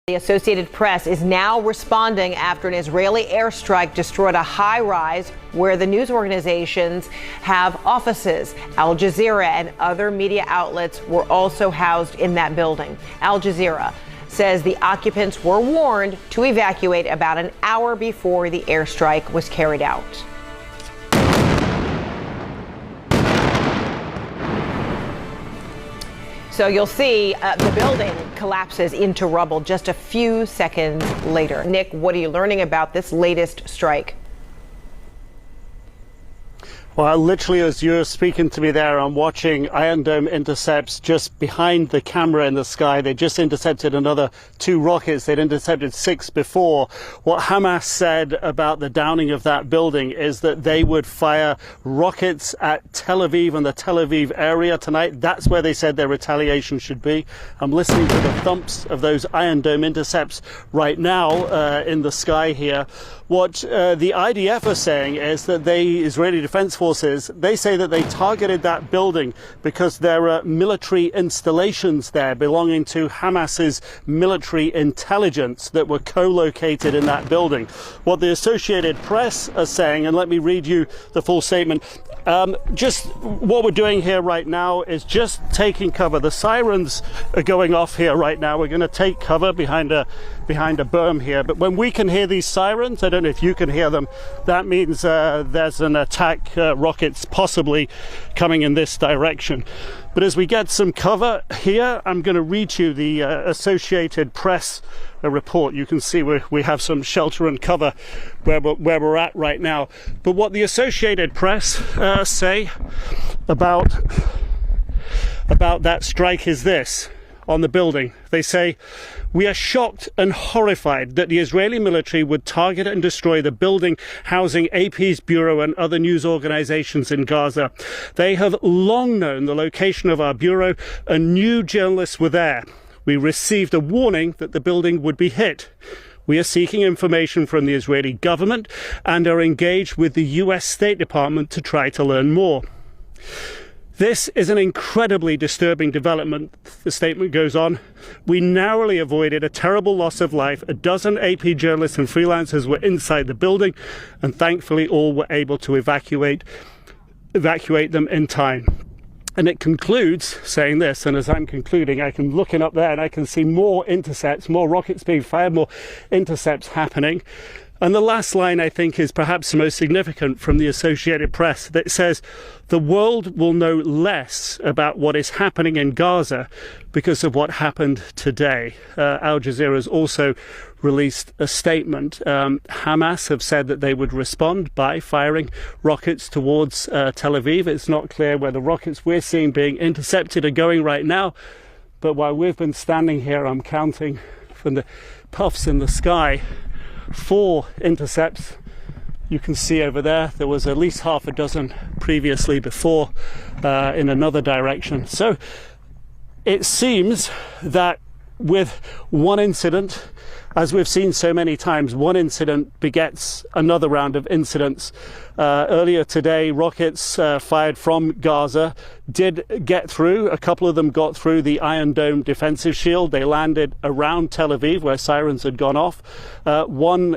The Associated Press is now responding after an Israeli airstrike destroyed a high-rise where the news organizations have offices. Al-Jazeera and other media outlets were also housed in that building. Al-Jazeera says the occupants were warned to evacuate about an hour before the airstrike was carried out. So you'll see the building collapses into rubble just a few seconds later. Nick, what are you learning about this latest strike? Well, literally, as you're speaking to me there, I'm watching Iron Dome intercepts just behind the camera in the sky. They just intercepted another 2 rockets. They'd intercepted 6 before. What Hamas said about the downing of that building is that they would fire rockets at Tel Aviv and the Tel Aviv area tonight. That's where they said their retaliation should be. I'm listening to the thumps of those Iron Dome intercepts right now in the sky here. What the IDF are saying is that the Israeli Defense Forces, they say that they targeted that building because there are military installations there belonging to Hamas's military intelligence that were co-located in that building. What the Associated Press are saying, and let me read you the full statement, just what we're doing here right now is just taking cover. The sirens are going off here right now. We're going to take cover behind a berm here, but when we can hear these sirens, I don't know if you can hear them, that means there's an attack, rockets possibly coming in this direction. But as we get some cover here, I'm going to read you the Associated Press report. You can see we have some shelter and cover where we're at right now. But what the Associated Press say about that strike is this. On the building, they say, "We are shocked and horrified that the Israeli military would target and destroy the building housing AP's bureau and other news organizations in Gaza. They have long known the location of our bureau and knew journalists were there. We received a warning that the building would be hit. We are seeking information from the Israeli government and are engaged with the US State Department to try to learn more." This is an incredibly disturbing development, the statement goes on. "We narrowly avoided a terrible loss of life. A dozen AP journalists and freelancers were inside the building, and thankfully all were able to evacuate them in time." And it concludes saying this, and as I'm concluding, I can look up there and I can see more intercepts, more rockets being fired, more intercepts happening. And the last line, I think, is perhaps the most significant from the Associated Press, that says, "The world will know less about what is happening in Gaza because of what happened today." Al Jazeera has also released a statement. Hamas have said that they would respond by firing rockets towards Tel Aviv. It's not clear where the rockets we're seeing being intercepted are going right now. But while we've been standing here, I'm counting from the puffs in the sky, 4 intercepts. You can see over there was at least half a dozen previously before in another direction. So it seems that with one incident, as we've seen so many times, one incident begets another round of incidents. Earlier today, rockets fired from Gaza did get through. A couple of them got through the Iron Dome defensive shield. They landed around Tel Aviv where sirens had gone off. One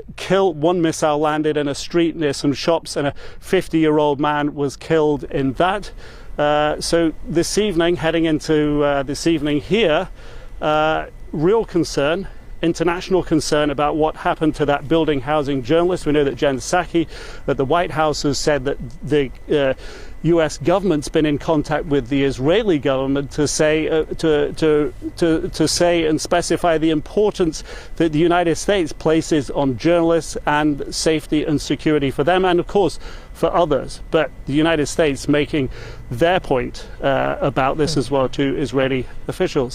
missile landed in a street near some shops, and a 50-year-old man was killed in that. So this evening, heading into this evening here, real concern, international concern about what happened to that building housing journalists. We know that Jen Psaki at the White House has said that the US government's been in contact with the Israeli government to say and specify the importance that the United States places on journalists and safety and security for them, and of course for others. But the United States making their point about this as well to Israeli officials.